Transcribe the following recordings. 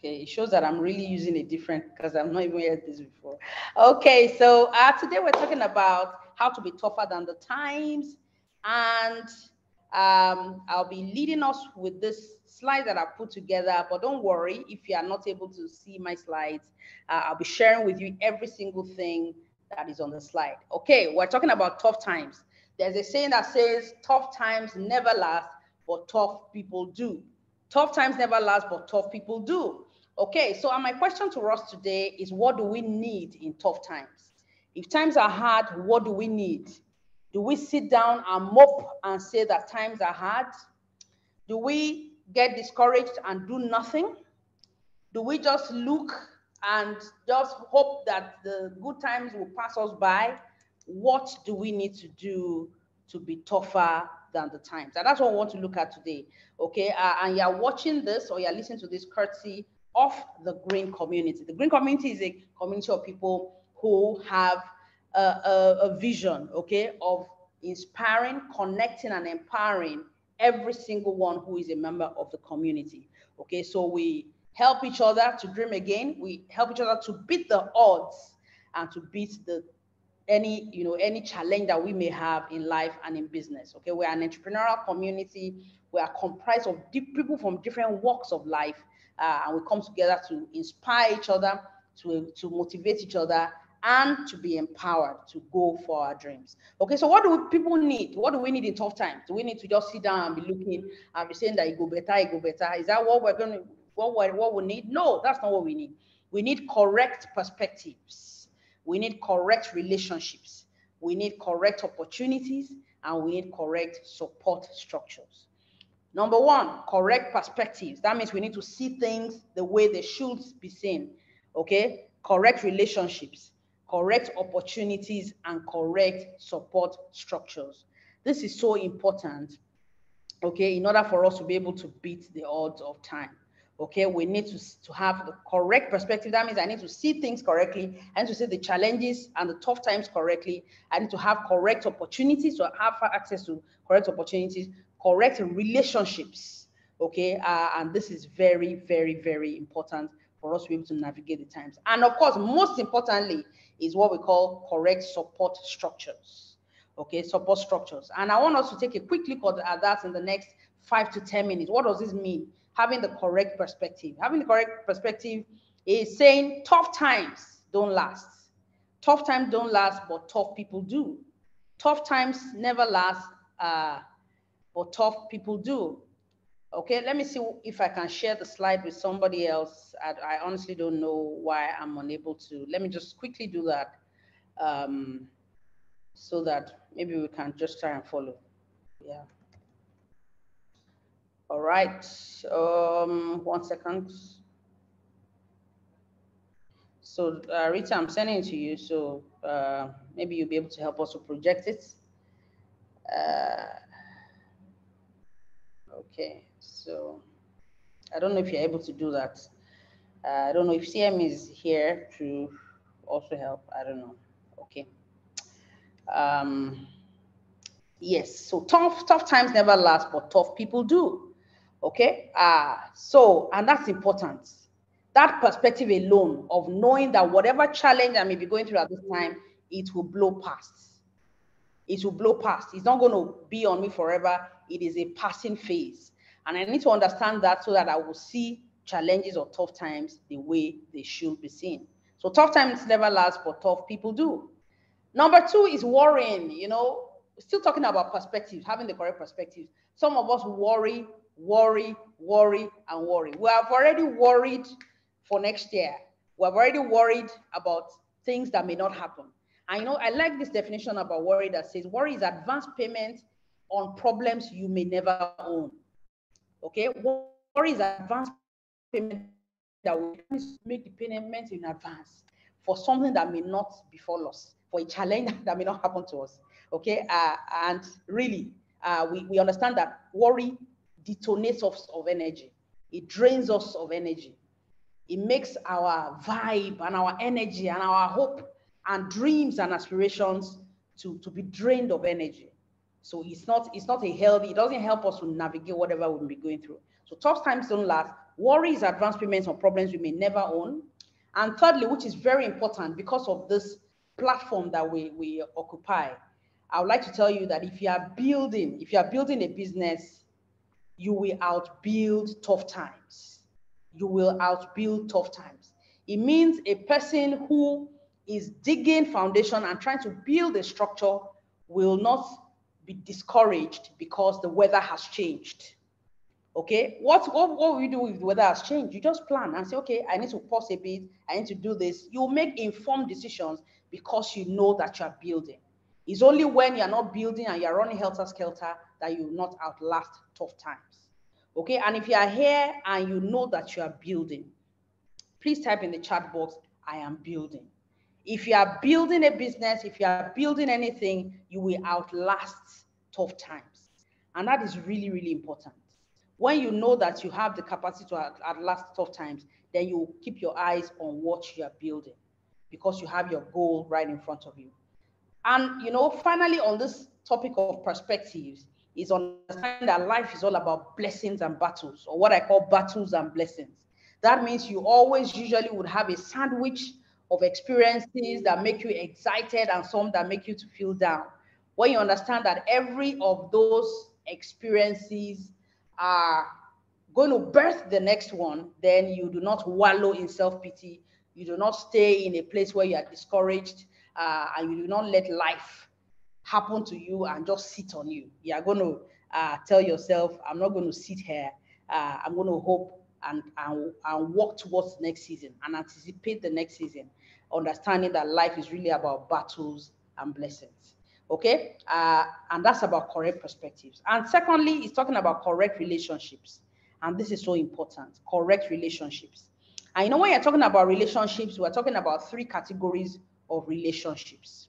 Okay, it shows that I'm really using a different, because I've not even heard this before. Okay, so today we're talking about how to be tougher than the times, and I'll be leading us with this slide that I put together. But don't worry if you are not able to see my slides. I'll be sharing with you every single thing that is on the slide. Okay, we're talking about tough times. There's a saying that says, "Tough times never last, but tough people do." Tough times never last, but tough people do. Okay, so my question to us today is, what do we need in tough times? If times are hard, what do we need? Do we sit down and mope and say that times are hard? Do we get discouraged and do nothing? Do we just look and just hope that the good times will pass us by? What do we need to do to be tougher than the times? And that's what we want to look at today. Okay, and you're watching this or you're listening to this courtesy of the Green Community. The Green Community is a community of people who have a vision, okay, of inspiring, connecting, and empowering every single one who is a member of the community. Okay, so we help each other to dream again. We help each other to beat the odds and to beat any challenge that we may have in life and in business. Okay, we're an entrepreneurial community. We are comprised of people from different walks of life, and we come together to inspire each other, to motivate each other, and to be empowered to go for our dreams. Okay, so what do people need? What do we need in tough times? Do we need to just sit down and be looking and be saying that it go better, it go better? Is that what we're going to, what we need? No, that's not what we need. We need correct perspectives. We need correct relationships. We need correct opportunities, and we need correct support structures. Number one, correct perspectives. That means we need to see things the way they should be seen. Okay, correct relationships, correct opportunities, and correct support structures. This is so important, okay, in order for us to be able to beat the odds of time. Okay, we need to have the correct perspective. That means I need to see things correctly. I need to see the challenges and the tough times correctly. I need to have correct opportunities, to have access to correct opportunities, correct relationships. Okay, and this is very, very, very important for us to be able to navigate the times. And of course, most importantly, is what we call correct support structures. Okay, support structures. And I want us to take a quick look at that in the next 5 to 10 minutes. What does this mean? Having the correct perspective. Having the correct perspective is saying tough times don't last. Tough times don't last, but tough people do. Tough times never last, but tough people do. Okay, let me see if I can share the slide with somebody else. I honestly don't know why I'm unable to. Let me just quickly do that, so that maybe we can just try and follow. Yeah. All right, 1 second. So Rita, I'm sending it to you, so maybe you'll be able to help us to project it. Okay, so I don't know if you're able to do that. I don't know if CM is here to also help. I don't know. Okay. Yes, so tough times never last, but tough people do. Okay, so, and that's important. That perspective alone of knowing that whatever challenge I may be going through at this time, it will blow past. It will blow past. It's not going to be on me forever. It is a passing phase. And I need to understand that so that I will see challenges or tough times the way they should be seen. So tough times never last, but tough people do. Number two is worrying. You know, still talking about perspective, having the correct perspective. Some of us worry, and worry. We have already worried for next year. We have already worried about things that may not happen. And you know, I like this definition about worry that says worry is advance payment on problems you may never own. Okay, worry is advance payment that we make the payment in advance for something that may not befall us, for a challenge that may not happen to us. Okay, and really, we understand that worry detonates us of energy. It drains us of energy. It makes our vibe and our energy and our hope and dreams and aspirations to be drained of energy. So it's not a healthy, it doesn't help us to navigate whatever we'll be going through. So tough times don't last, Worry is advance payments on problems we may never own. And thirdly, which is very important because of this platform that we occupy, I would like to tell you that if you are building a business, you will outbuild tough times. You will outbuild tough times. It means a person who is digging foundation and trying to build a structure will not be discouraged because the weather has changed. Okay, what we do if the weather has changed? You just plan and say, okay, I need to pause a bit, I need to do this. You'll make informed decisions because you know that you're building. It's only when you're not building and you're running helter-skelter that you will not outlast tough times. Okay, and if you are here and you know that you are building, please type in the chat box, I am building. If you are building a business, if you are building anything, you will outlast tough times. And that is really, really important. When you know that you have the capacity to outlast tough times, then you keep your eyes on what you are building because you have your goal right in front of you. And, finally, on this topic of perspectives, is understanding that life is all about blessings and battles, or what I call battles and blessings. That means you always usually would have a sandwich of experiences that make you excited and some that make you to feel down. When you understand that every of those experiences are going to birth the next one, then you do not wallow in self-pity. You do not stay in a place where you are discouraged, and you do not let life happen to you and just sit on you. You are going to tell yourself, I'm not going to sit here. I'm going to hope and walk towards the next season and anticipate the next season, understanding that life is really about battles and blessings. Okay, and that's about correct perspectives. And secondly, it's talking about correct relationships. And this is so important, correct relationships. And when you're talking about relationships, we're talking about three categories of relationships.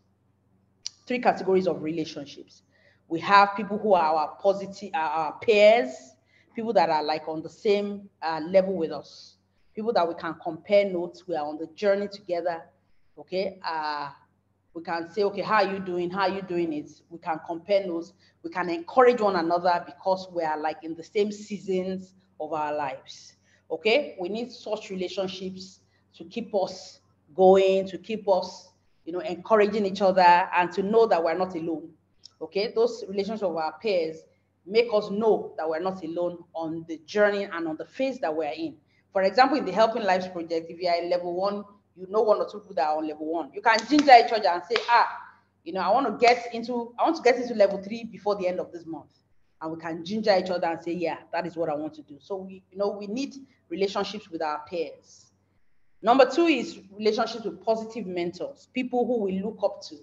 Three categories of relationships. We have people who are our peers, people that are like on the same level with us, people that we can compare notes, we are on the journey together. Okay, we can say, okay, how are you doing? How are you doing it? We can compare notes. We can encourage one another because we are like in the same seasons of our lives. Okay, we need such relationships to keep us going, to keep us, encouraging each other, and to know that we're not alone. Okay, those relationships of our peers make us know that we're not alone on the journey and on the phase that we're in. For example, in the Helping Lives project, if you are in level 1, you know one or two people that are on level 1. You can ginger each other and say, I want to get into level 3 before the end of this month. And we can ginger each other and say, yeah, that is what I want to do. So we need relationships with our peers. Number 2 is relationships with positive mentors, people who we look up to,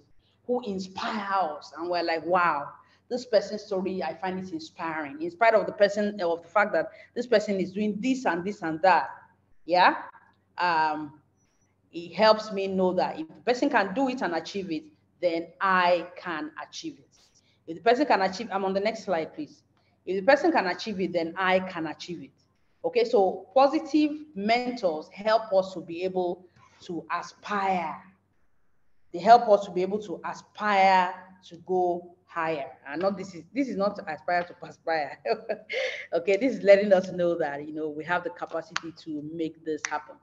who inspire us, and we're like, wow, this person's story, I find it inspiring, in spite of the fact that this person is doing this and this and that. Yeah. It helps me know that if the person can do it and achieve it, then I can achieve it. If the person can achieve, I'm on the next slide, please. If the person can achieve it, then I can achieve it. Okay, so positive mentors help us to be able to aspire. They help us to be able to aspire to go higher. And not this is not to aspire to perspire. Okay, this is letting us know that we have the capacity to make this happen.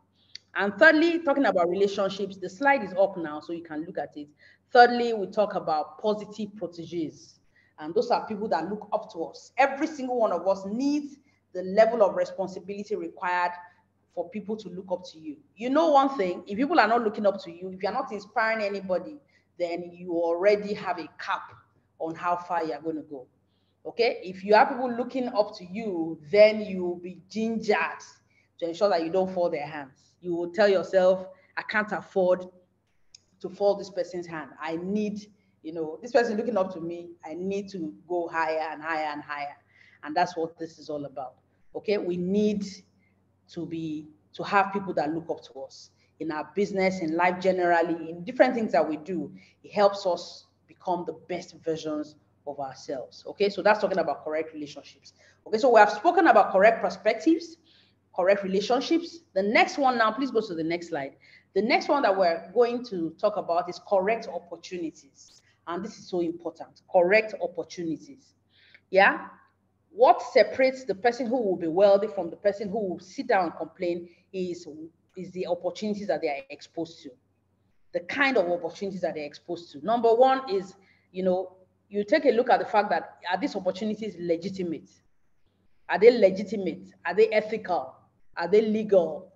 And thirdly, talking about relationships, the slide is up now, so you can look at it. Thirdly, we talk about positive proteges. And those are people that look up to us. Every single one of us needs the level of responsibility required for people to look up to you. You know one thing, if people are not looking up to you, if you're not inspiring anybody, then you already have a cap on how far you're going to go. Okay? If you have people looking up to you, then you will be gingered to ensure that you don't fall their hands. You will tell yourself, I can't afford to fall this person's hand. I need, this person looking up to me, I need to go higher and higher and higher. And that's what this is all about. Okay? We need to have people that look up to us in our business, in life generally, in different things that we do. It helps us become the best versions of ourselves. Okay, so that's talking about correct relationships. Okay, so we have spoken about correct perspectives, correct relationships. The next one now, please go to the next slide. The next one that we're going to talk about is correct opportunities. And this is so important, correct opportunities. Yeah. what separates the person who will be wealthy from the person who will sit down and complain is the opportunities that they are exposed to, the kind of opportunities that they're exposed to. Number one is, you take a look at the fact that, are these opportunities legitimate? Are they legitimate? Are they ethical? Are they legal?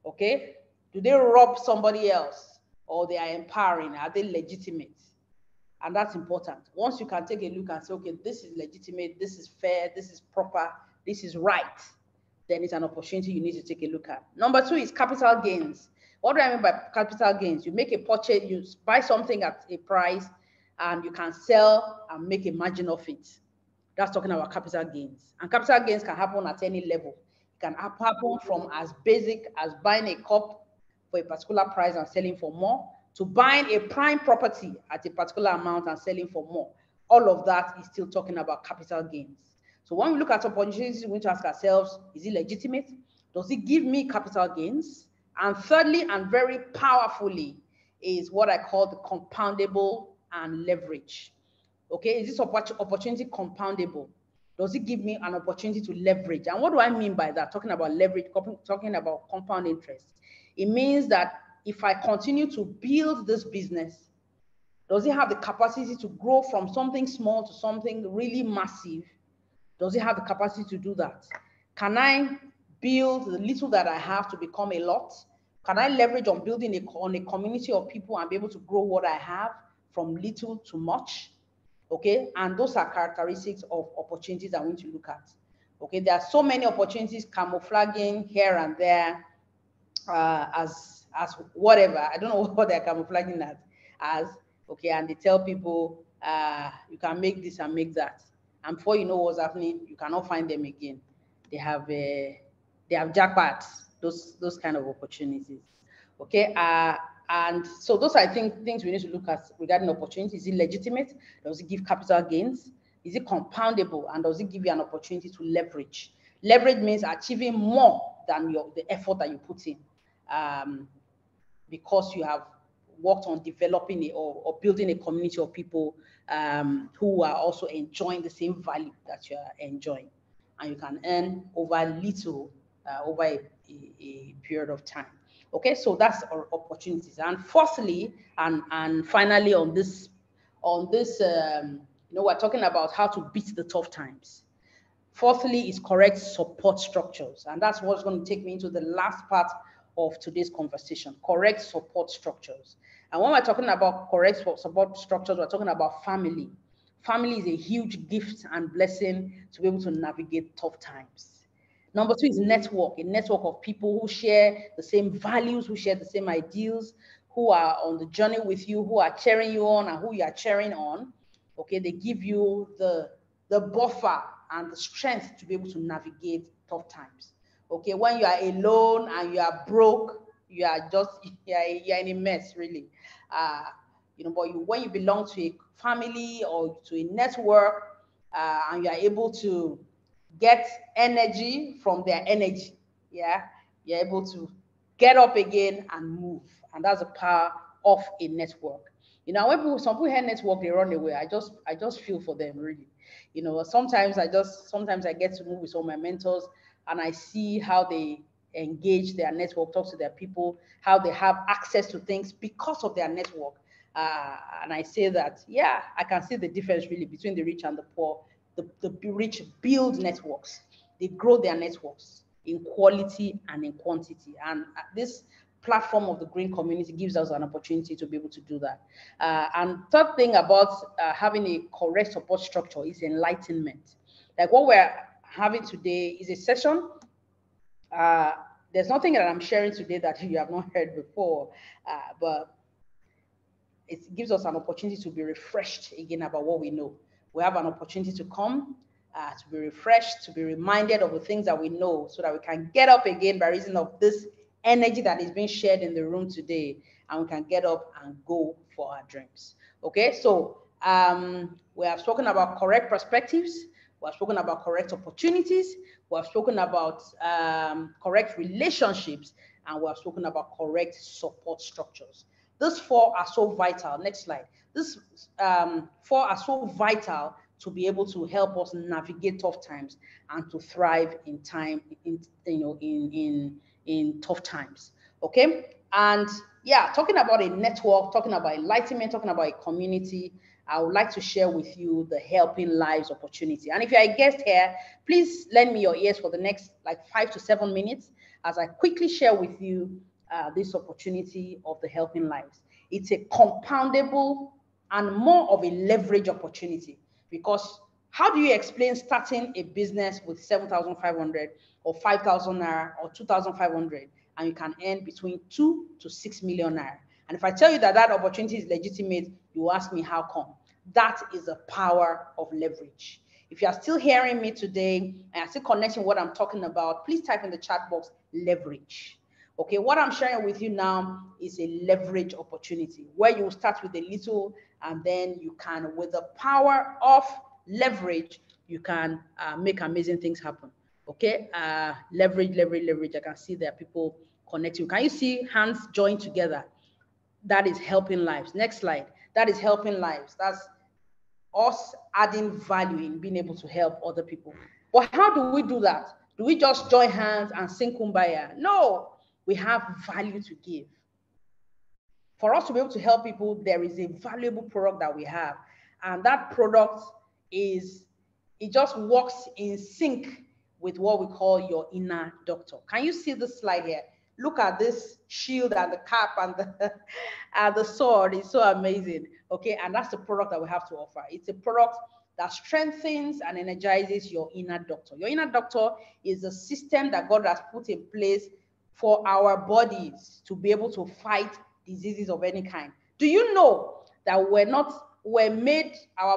Okay? Do they rob somebody else, or they are empowering? Are they legitimate? And that's important. Once you can take a look and say, okay, this is legitimate, this is fair, this is proper, this is right, then it's an opportunity you need to take a look at. Number two is capital gains. What do I mean by capital gains? You make a purchase, you buy something at a price, and you can sell and make a margin of it. That's talking about capital gains. And capital gains can happen at any level. It can happen from as basic as buying a cup for a particular price and selling for more, to buying a prime property at a particular amount and selling for more. All of that is still talking about capital gains. So when we look at opportunities, we need to ask ourselves, is it legitimate? Does it give me capital gains? And thirdly, and very powerfully, is what I call the compoundable and leverage. Okay, is this opportunity compoundable? Does it give me an opportunity to leverage? And what do I mean by that? Talking about leverage, talking about compound interest. It means that if I continue to build this business, does it have the capacity to grow from something small to something really massive? Does it have the capacity to do that? Can I build the little that I have to become a lot? Can I leverage on building on a community of people and be able to grow what I have from little to much? Okay, and those are characteristics of opportunities I want to look at. Okay, there are so many opportunities camouflaging here and there as whatever. I don't know what they're camouflaging as. Okay, and they tell people you can make this and make that, and before you know what's happening, you cannot find them again. They have jackpots, those kind of opportunities. Okay, and so those are, I think, things we need to look at regarding opportunities. Is it legitimate? Does it give capital gains? Is it compoundable? And does it give you an opportunity to leverage? Leverage means achieving more than the effort that you put in, because you have worked on developing or building a community of people who are also enjoying the same value that you are enjoying. And you can earn over little over a period of time. Okay, so that's our opportunities. And fourthly, and finally on this, we're talking about how to beat the tough times. Fourthly is correct support structures. And that's what's going to take me into the last part of today's conversation, correct support structures. And when we're talking about correct support structures, we're talking about family. Family is a huge gift and blessing to be able to navigate tough times. Number two is network, a network of people who share the same values, who share the same ideals, who are on the journey with you, who are cheering you on and who you are cheering on. Okay, they give you the buffer and the strength to be able to navigate tough times. Okay, when you are alone and you are broke, you are in a mess, really. But when you belong to a family or to a network, and you are able to get energy from their energy, yeah, you're able to get up again and move, and that's the power of a network. When some people hear network, they run away. I just feel for them, really. Sometimes I get to move with some of my mentors, and I see how they engage their network, talk to their people, how they have access to things because of their network. And I say that, yeah, I can see the difference really between the rich and the poor. The rich build networks. They grow their networks in quality and in quantity. And this platform of the green community gives us an opportunity to be able to do that. And third thing about having a correct support structure is enlightenment. Like what we're having today is a session. There's nothing that I'm sharing today that you have not heard before, but it gives us an opportunity to be refreshed again about what we know. We have an opportunity to come, to be refreshed, to be reminded of the things that we know, so that we can get up again by reason of this energy that is being shared in the room today, and we can get up and go for our dreams. Okay, so we have spoken about correct perspectives, we have spoken about correct opportunities, we have spoken about correct relationships, and we have spoken about correct support structures. These four are so vital. Next slide. These four are so vital to be able to help us navigate tough times and to thrive in tough times. Okay. And yeah, talking about a network, talking about enlightenment, talking about a community, I would like to share with you the Helping Lives opportunity. And if you're a guest here, please lend me your ears for the next like 5 to 7 minutes as I quickly share with you this opportunity of the Helping Lives. It's a compoundable and more of a leverage opportunity, because how do you explain starting a business with 7,500 or 5,000 naira or 2,500 and you can earn between 2 to 6 million naira? And if I tell you that that opportunity is legitimate, you ask me how come? That is the power of leverage. If you are still hearing me today and are still connecting what I'm talking about, please type in the chat box leverage. Okay, what I'm sharing with you now is a leverage opportunity where you start with a little and then you can, with the power of leverage, you can make amazing things happen. Okay, leverage, leverage, leverage. I can see there are people connecting. Can you see hands joined together? That is helping lives. Next slide. That is helping lives. That's us adding value in being able to help other people. But how do we do that? Do we just join hands and sing kumbaya? No, we have value to give. For us to be able to help people, there is a valuable product that we have. And that product is, it just works in sync with what we call your inner doctor. Can you see the slide here? Look at this shield and the cap and the sword. It's so amazing. Okay, and that's the product that we have to offer. It's a product that strengthens and energizes your inner doctor. Your inner doctor is a system that God has put in place for our bodies to be able to fight diseases of any kind. Do you know that our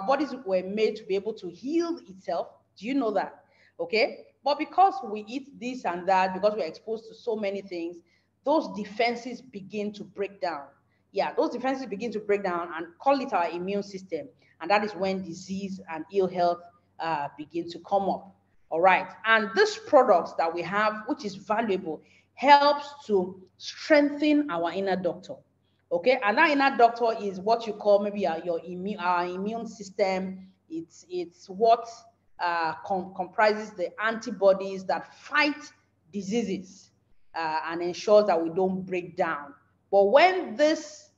bodies were made to be able to heal itself? Do you know that? Okay, but because we eat this and that, because we're exposed to so many things, those defenses begin to break down. Yeah, those defenses begin to break down and call it our immune system. And that is when disease and ill health begin to come up. All right. And this product that we have, which is valuable, helps to strengthen our inner doctor. Okay. And that inner doctor is what you call maybe our immune system. It's what comprises the antibodies that fight diseases and ensures that we don't break down. But when this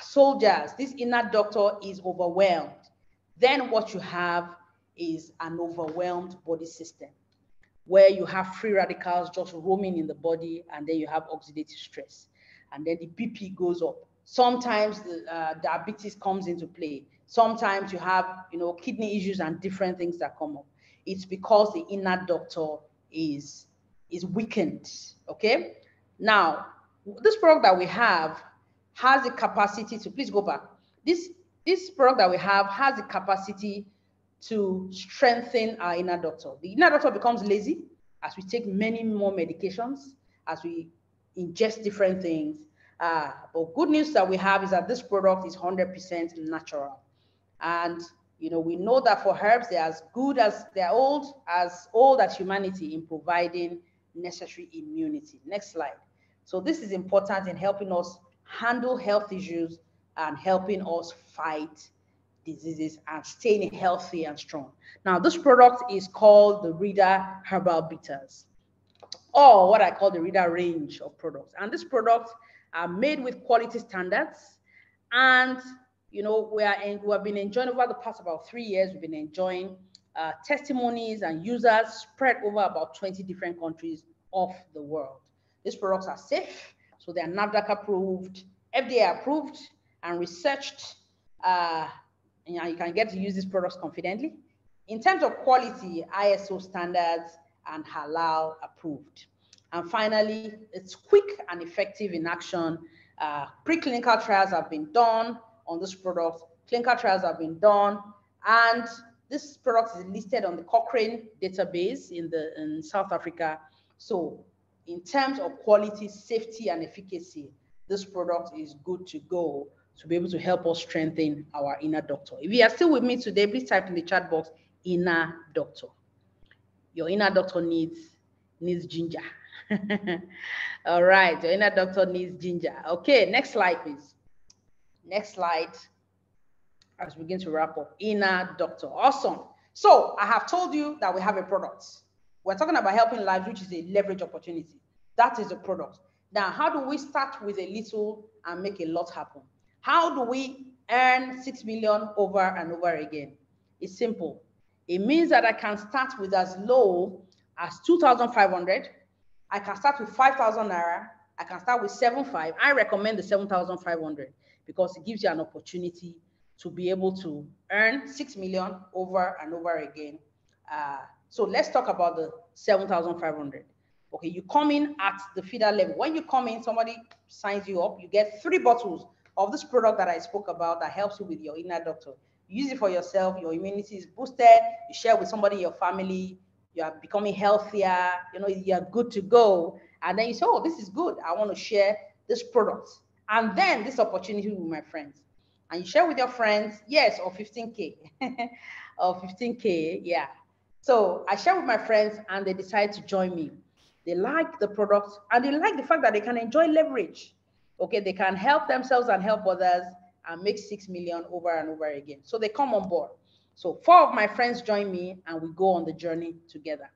soldiers, this inner doctor is overwhelmed, then what you have is an overwhelmed body system where you have free radicals just roaming in the body, and then you have oxidative stress, and then the BP goes up. Sometimes the diabetes comes into play. Sometimes you have, kidney issues and different things that come up. It's because the inner doctor is weakened. Okay. Now, this product that we have has the capacity to, please go back. This product that we have has the capacity to strengthen our inner doctor. The inner doctor becomes lazy as we take many more medications, as we ingest different things. But good news that we have is that this product is 100% natural. And we know that for herbs, they're as good as they're old as humanity in providing necessary immunity. Next slide. So this is important in helping us handle health issues and helping us fight diseases and staying healthy and strong. Now, this product is called the Reader Herbal Bitters, or what I call the Reader range of products. And these products are made with quality standards. And, we have been enjoying over the past about 3 years, we've been enjoying testimonies and users spread over about 20 different countries of the world. These products are safe, so they are NAFDAC approved, FDA approved, and researched. You can get to use these products confidently. In terms of quality, ISO standards and halal approved. And finally, it's quick and effective in action. Preclinical trials have been done on this product. Clinical trials have been done, and this product is listed on the Cochrane database in South Africa. So in terms of quality, safety, and efficacy, this product is good to go to be able to help us strengthen our inner doctor. If you are still with me today, please type in the chat box, inner doctor. Your inner doctor needs ginger. All right, your inner doctor needs ginger. Okay, next slide, please. Next slide. as we begin to wrap up. Inner doctor. Awesome. So I have told you that we have a product. We're talking about helping lives, which is a leverage opportunity. That is a product. Now, how do we start with a little and make a lot happen? How do we earn 6 million over and over again? It's simple. It means that I can start with as low as 2,500. I can start with 5,000 naira. I can start with 7,500. I recommend the 7,500 because it gives you an opportunity to be able to earn 6 million over and over again. So let's talk about the 7,500. Okay, you come in at the feeder level. When you come in, somebody signs you up. You get 3 bottles of this product that I spoke about that helps you with your inner doctor. You use it for yourself. Your immunity is boosted. You share with somebody in your family. You are becoming healthier. You know, you're good to go. And then you say, oh, this is good. I want to share this product. And then this opportunity with my friends. And you share with your friends, yes, or 15K. Or 15K, yeah. So I share with my friends and they decide to join me. They like the product and they like the fact that they can enjoy leverage. Okay, they can help themselves and help others and make 6 million over and over again. So they come on board. So 4 of my friends join me and we go on the journey together.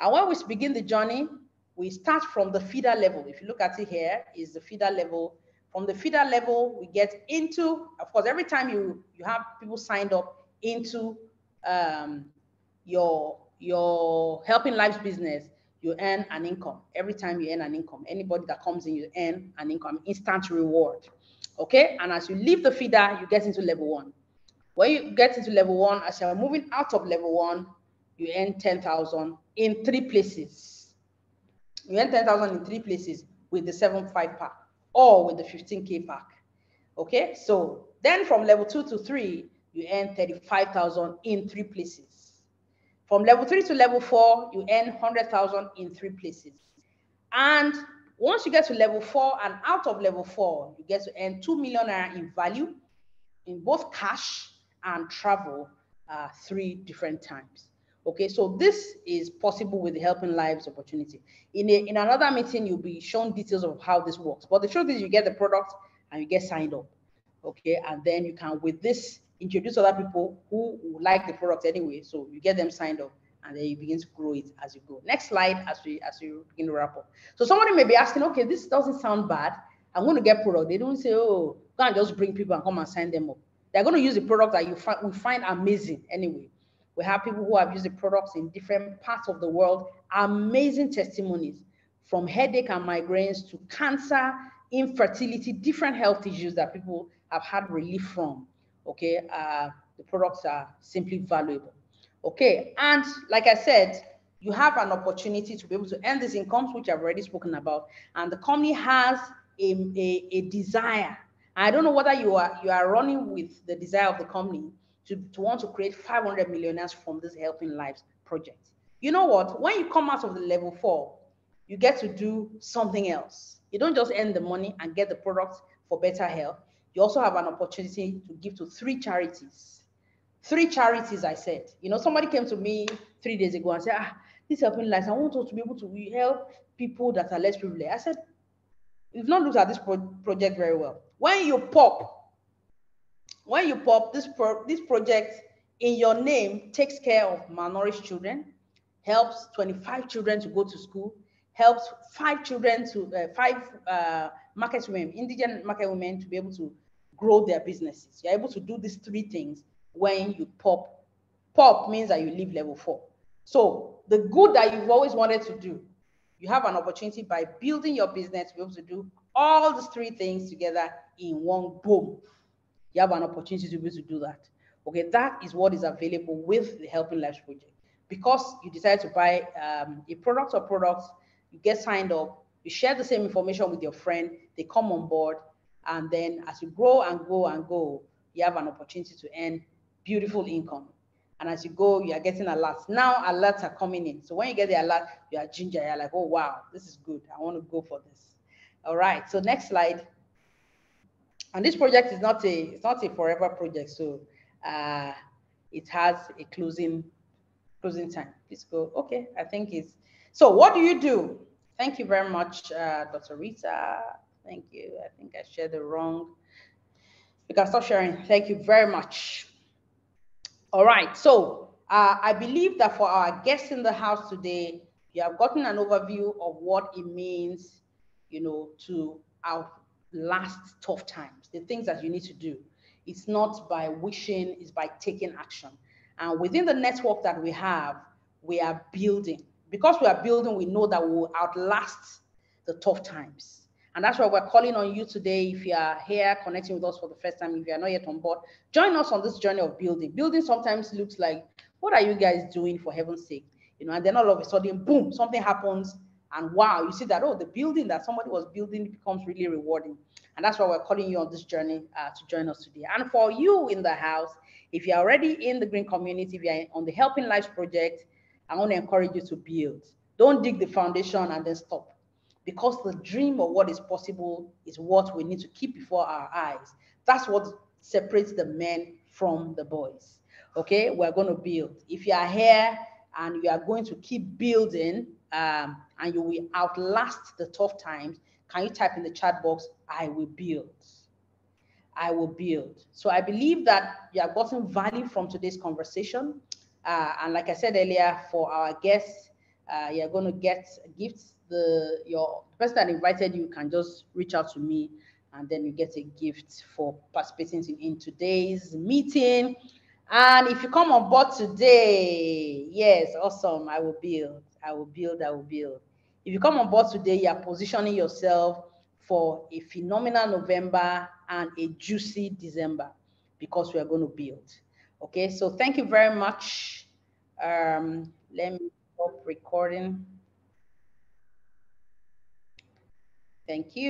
And when we begin the journey, we start from the feeder level. If you look at it here, is the feeder level. From the feeder level, we get into, of course, every time you have people signed up into your Helping Lives business, you earn an income. Every time you earn an income, anybody that comes in, you earn an income, instant reward. Okay, and as you leave the feeder, you get into level 1. When you get into level 1, as you're moving out of level 1, you earn 10,000 in 3 places. You earn 10,000 in 3 places with the 7.5 pack or with the 15K pack. Okay, so then from level 2 to 3, you earn 35,000 in 3 places. From level 3 to level 4, you earn 100,000 in 3 places. And once you get to level 4 and out of level 4, you get to earn 2 million naira in value in both cash and travel 3 different times. Okay, so this is possible with the Helping Lives opportunity. In another meeting, you'll be shown details of how this works. But the truth is you get the product and you get signed up. Okay, and then you can, with this, introduce other people who like the product anyway. So you get them signed up and then you begin to grow it as you go. Next slide as we begin to wrap up. So somebody may be asking, okay, this doesn't sound bad. I'm going to get product. They don't say, oh, go and just bring people and come and sign them up. They're going to use the product that we find amazing anyway. We have people who have used the products in different parts of the world, amazing testimonies from headache and migraines to cancer, infertility, different health issues that people have had relief from. Okay, the products are simply valuable. Okay, and like I said, you have an opportunity to be able to earn these incomes, which I've already spoken about, and the company has a desire. I don't know whether you are running with the desire of the company to want to create 500 millionaires from this Helping Lives project. You know what? When you come out of the level 4, you get to do something else. You don't just earn the money and get the product for better health. You also have an opportunity to give to 3 charities. 3 charities, I said. You know, somebody came to me 3 days ago and said, this Helping Lives, I want us to be able to help people that are less privileged. I said, you've not looked at this project very well. When you pop this project in your name takes care of malnourished children, helps 25 children to go to school, helps 5 children to 5 market women, indigent market women, to be able to grow their businesses. You're able to do these 3 things when you pop. Pop means that you leave level 4. So the good that you've always wanted to do, you have an opportunity by building your business to be able to do all these 3 things together in one boom. You have an opportunity to be able to do that. Okay, that is what is available with the Helping Lives project. Because you decide to buy a product or products, you get signed up, you share the same information with your friend, they come on board, and then as you grow and go and go, you have an opportunity to earn beautiful income. And as you go, you are getting alerts. Now alerts are coming in. So when you get the alert, you are ginger. You're like, oh, wow, this is good. I want to go for this. All right. So next slide. And this project is not a forever project. So it has a closing time. Please go. Okay. I think it's. So what do you do? Thank you very much, Dr. Rita. Thank you. I think I shared the wrong. You can stop sharing. Thank you very much. All right. So I believe that for our guests in the house today, you have gotten an overview of what it means, to outlast tough times, the things that you need to do. It's not by wishing, it's by taking action. And within the network that we are building. Because we are building, we know that we will outlast the tough times. And that's why we're calling on you today. If you are here connecting with us for the first time, if you are not yet on board, join us on this journey of building. Building sometimes looks like, what are you guys doing, for heaven's sake? And then all of a sudden, boom, something happens. And wow, you see that, oh, the building that somebody was building becomes really rewarding. And that's why we're calling you on this journey to join us today. And for you in the house, if you're already in the green community, if you're on the Helping Lives project, I want to encourage you to build. Don't dig the foundation and then stop. Because the dream of what is possible is what we need to keep before our eyes. That's what separates the men from the boys. Okay, we're going to build. If you are here and you are going to keep building, and you will outlast the tough times, can you type in the chat box, I will build. I will build. So I believe that you have gotten value from today's conversation. And like I said earlier, for our guests, you're going to get gifts. The person that invited you can just reach out to me, and then you get a gift for participating in today's meeting. And if you come on board today, yes, awesome. I will build. I will build. I will build. If you come on board today, you are positioning yourself for a phenomenal November and a juicy December, because we are going to build. Okay, so thank you very much. Let me stop recording. Thank you.